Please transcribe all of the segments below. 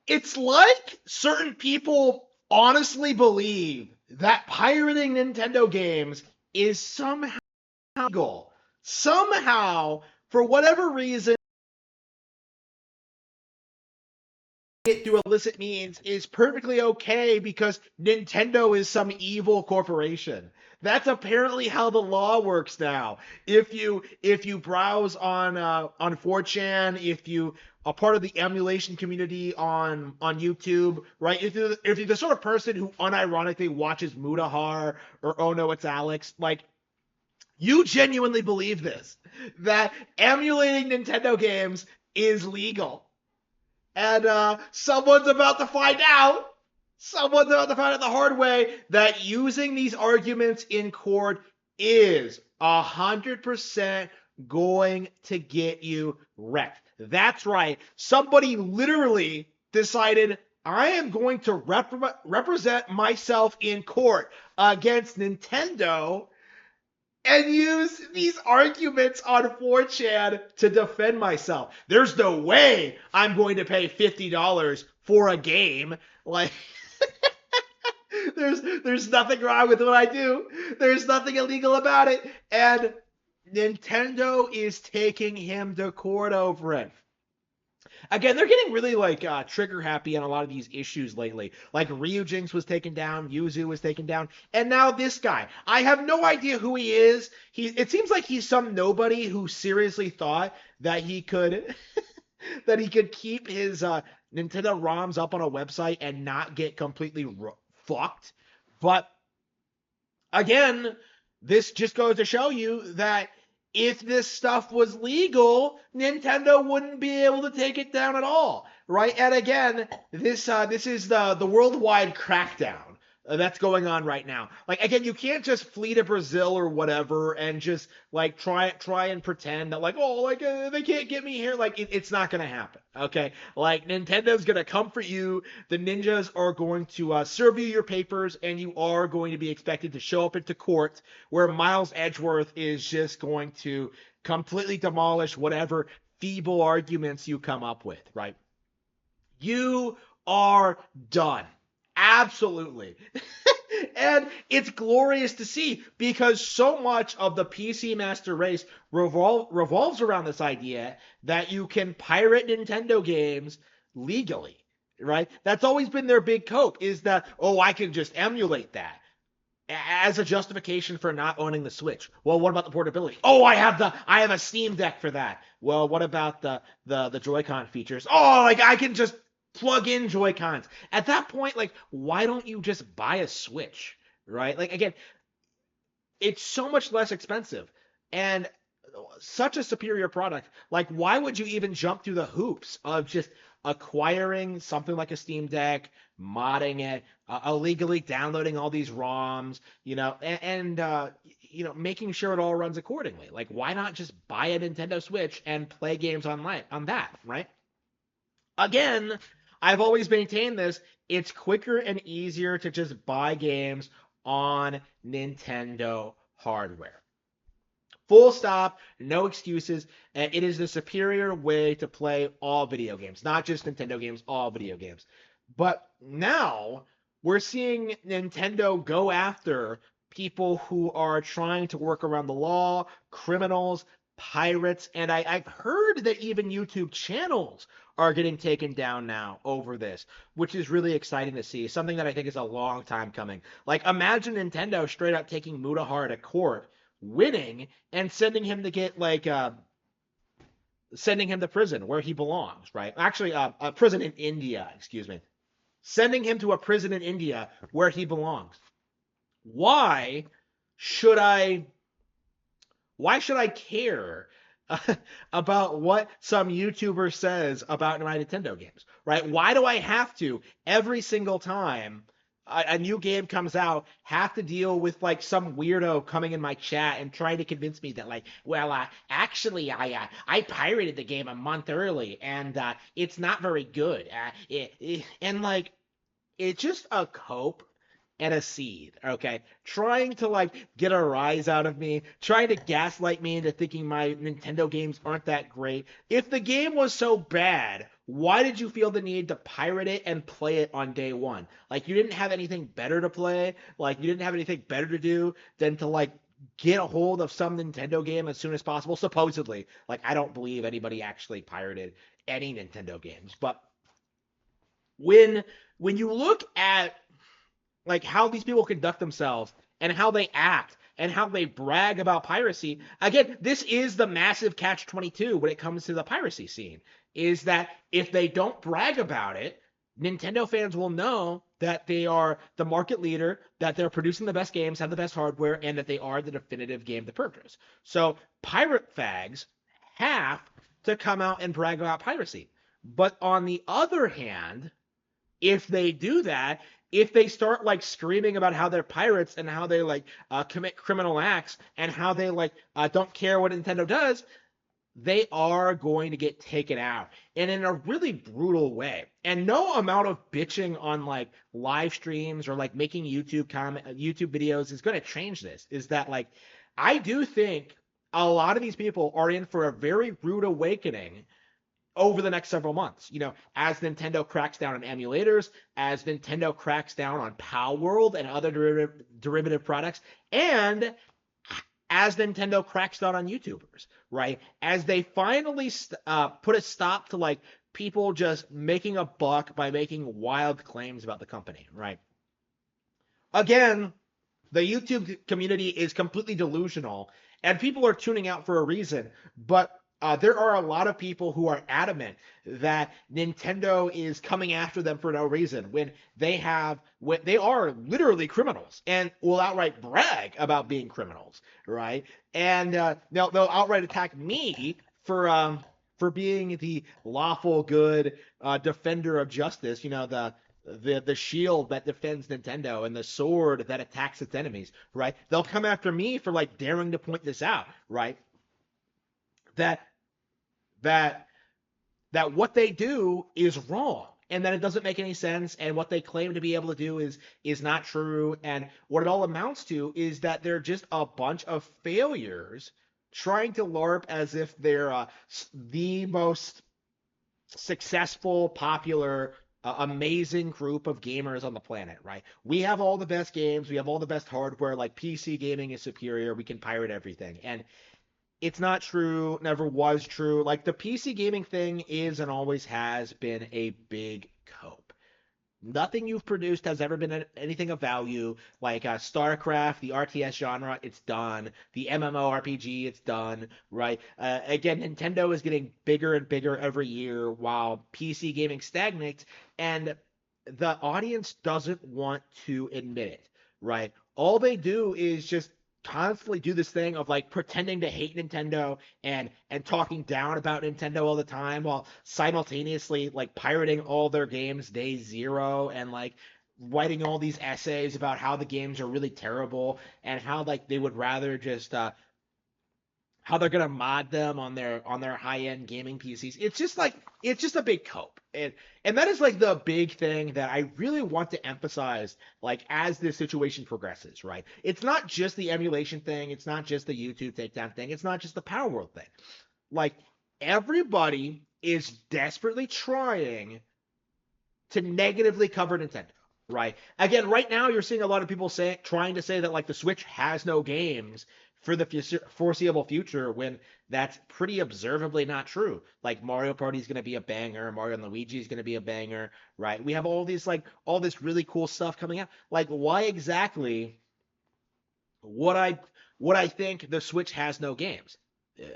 It's like certain people honestly believe that pirating Nintendo games is somehow legal. Somehow, for whatever reason, it through illicit means is perfectly okay because Nintendo is some evil corporation. That's apparently how the law works now. If you browse on 4chan, if you are part of the emulation community on YouTube, right? If you're the sort of person who unironically watches Mudahar or Oh No It's Alex, like you genuinely believe this, that emulating Nintendo games is legal. And someone's about to find out. Someone's about to find out the hard way that using these arguments in court is 100% going to get you wrecked. That's right. Somebody literally decided I am going to represent myself in court against Nintendo and use these arguments on 4chan to defend myself. There's no way I'm going to pay $50 for a game. Like, there's nothing wrong with what I do. There's nothing illegal about it. And Nintendo is taking him to court over it. Again, they're getting really like trigger happy on a lot of these issues lately. Like Ryujinx was taken down, Yuzu was taken down, and now this guy. I have no idea who he is. It seems like he's some nobody who seriously thought that he could that he could keep his Nintendo ROMs up on a website and not get completely fucked. But again, this just goes to show you that if this stuff was legal, Nintendo wouldn't be able to take it down at all, right? And again, this is the worldwide crackdown that's going on right now. Like again, you can't just flee to Brazil or whatever and just like try and pretend that like they can't get me here. Like it's not gonna happen. Okay, like Nintendo's gonna come for you. The ninjas are going to serve you your papers, and you are going to be expected to show up into court where Miles Edgeworth is just going to completely demolish whatever feeble arguments you come up with, right? You are done. Absolutely. And it's glorious to see because so much of the PC Master Race revolves around this idea that you can pirate Nintendo games legally, right? That's always been their big cope is that, oh, I can just emulate that as a justification for not owning the Switch. Well, what about the portability? Oh, I have a Steam Deck for that. Well, what about the Joy-Con features? Oh, like I can just plug in Joy-Cons. At that point, like why don't you just buy a Switch, right? Like again, it's so much less expensive and such a superior product. Like, why would you even jump through the hoops of just acquiring something like a Steam Deck, modding it, illegally downloading all these ROMs, and making sure it all runs accordingly? Like, why not just buy a Nintendo Switch and play games online on that, right? Again, I've always maintained this. It's quicker and easier to just buy games on Nintendo hardware. Full stop, no excuses. And it is the superior way to play all video games, not just Nintendo games, all video games. But now we're seeing Nintendo go after people who are trying to work around the law, criminals, pirates, and I've heard that even YouTube channels are getting taken down now over this, which is really exciting to see. Something that I think is a long time coming. Like, imagine Nintendo straight up taking Mutahar to court, winning, and sending him to get like sending him to prison where he belongs, right? Actually, a prison in India, excuse me. Sending him to a prison in India where he belongs. Why should I why should I care about what some YouTuber says about my Nintendo games, right? Why do I have to every single time a new game comes out have to deal with like some weirdo coming in my chat and trying to convince me that like, well, actually, I pirated the game a month early and it's not very good. And like, it's just a cope and a seed, okay? Trying to like get a rise out of me, trying to gaslight me into thinking my Nintendo games aren't that great. If the game was so bad, Why did you feel the need to pirate it and play it on day one? Like, you didn't have anything better to play. Like, you didn't have anything better to do than to, like, get a hold of some Nintendo game as soon as possible, supposedly. Like, I don't believe anybody actually pirated any Nintendo games. But when when you look at like how these people conduct themselves and how they act and how they brag about piracy. Again, this is the massive catch 22 when it comes to the piracy scene, is that if they don't brag about it, Nintendo fans will know that they are the market leader, that they're producing the best games, have the best hardware, and that they are the definitive game to purchase. So pirate fags have to come out and brag about piracy. But on the other hand, if they do that, if they start like screaming about how they're pirates and how they like commit criminal acts and how they like don't care what Nintendo does, they are going to get taken out and in a really brutal way. And no amount of bitching on like live streams or like making YouTube videos is going to change this. Is that like I do think a lot of these people are in for a very rude awakening over the next several months. You know, as Nintendo cracks down on emulators, as Nintendo cracks down on Pal World and other derivative products, and as Nintendo cracks down on YouTubers, right? As they finally put a stop to like people just making a buck by making wild claims about the company, right? Again, the YouTube community is completely delusional, and people are tuning out for a reason. But there are a lot of people who are adamant that Nintendo is coming after them for no reason when they are literally criminals and will outright brag about being criminals, right? And they'll outright attack me for being the lawful good defender of justice. You know, the shield that defends Nintendo and the sword that attacks its enemies, right? They'll come after me for like daring to point this out, right? That that that what they do is wrong and that it doesn't make any sense and what they claim to be able to do is not true, and what it all amounts to is that they're just a bunch of failures trying to LARP as if they're the most successful, popular, amazing group of gamers on the planet, right? We have all the best games, we have all the best hardware, like PC gaming is superior, we can pirate everything. And it's not true, never was true. Like the PC gaming thing is and always has been a big cope. Nothing you've produced has ever been anything of value. Like StarCraft, the RTS genre, it's done. The MMORPG, it's done, right? Again, Nintendo is getting bigger and bigger every year while PC gaming stagnates, and the audience doesn't want to admit it, right? All they do is just constantly do this thing of like pretending to hate Nintendo and talking down about Nintendo all the time while simultaneously like pirating all their games day zero and like writing all these essays about how the games are really terrible and how like they would rather just how they're gonna mod them on their high end gaming PCs. It's just like it's just a big cope, and that is like the big thing that I really want to emphasize. Like as this situation progresses, right? It's not just the emulation thing. It's not just the YouTube takedown thing. It's not just the Power World thing. Like everybody is desperately trying to negatively cover Nintendo. Right. Again, right now you're seeing a lot of people trying to say that like the Switch has no games for the foreseeable future when that's pretty observably not true. Like Mario Party is going to be a banger, Mario and Luigi is going to be a banger, right? We have all these like all this really cool stuff coming out. Like why exactly would I think the Switch has no games? Uh,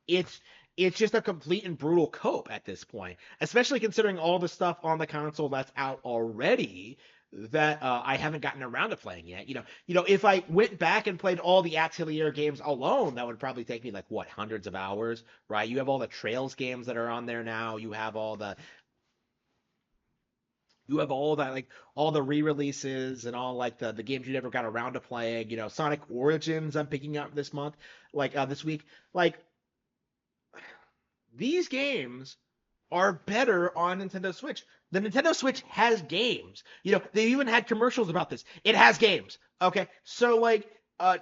it's it's just a complete and brutal cope at this point, especially considering all the stuff on the console that's out already that I haven't gotten around to playing yet. If I went back and played all the Atelier games alone, that would probably take me like what hundreds of hours, right? You have all the Trails games that are on there now. You have all that like all the re-releases and all like the games you never got around to playing. Sonic Origins I'm picking up this month, like this week. Like these games are better on Nintendo Switch. The Nintendo Switch has games. They even had commercials about this. It has games. Okay. So like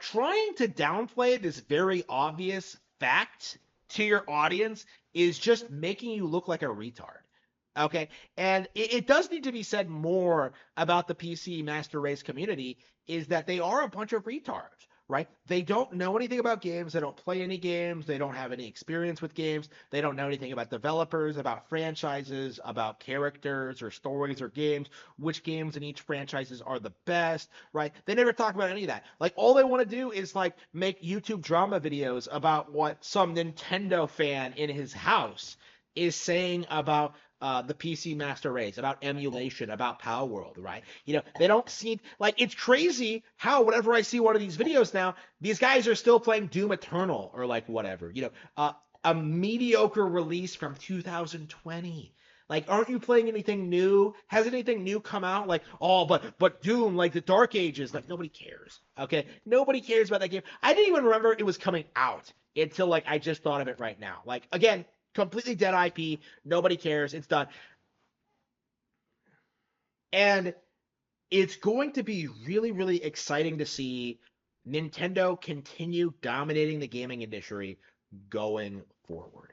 trying to downplay this very obvious fact to your audience is just making you look like a retard. Okay. And it does need to be said more about the PC Master Race community is that they are a bunch of retards, right? They don't know anything about games. They don't play any games. They don't have any experience with games. They don't know anything about developers, about franchises, about characters or stories or games, which games in each franchises are the best, right? They never talk about any of that. Like all they want to do is like make YouTube drama videos about what some Nintendo fan in his house is saying about the PC Master Race, about emulation, about Power World, right? They don't see like it's crazy how whenever I see one of these videos now, these guys are still playing Doom Eternal or like whatever, a mediocre release from 2020. Like, aren't you playing anything new? Has anything new come out? Like, oh, but Doom, like the Dark Ages, like nobody cares. Okay, nobody cares about that game. I didn't even remember it was coming out until like I just thought of it right now. Like again, completely dead IP. Nobody cares. It's done. And it's going to be really, really exciting to see Nintendo continue dominating the gaming industry going forward.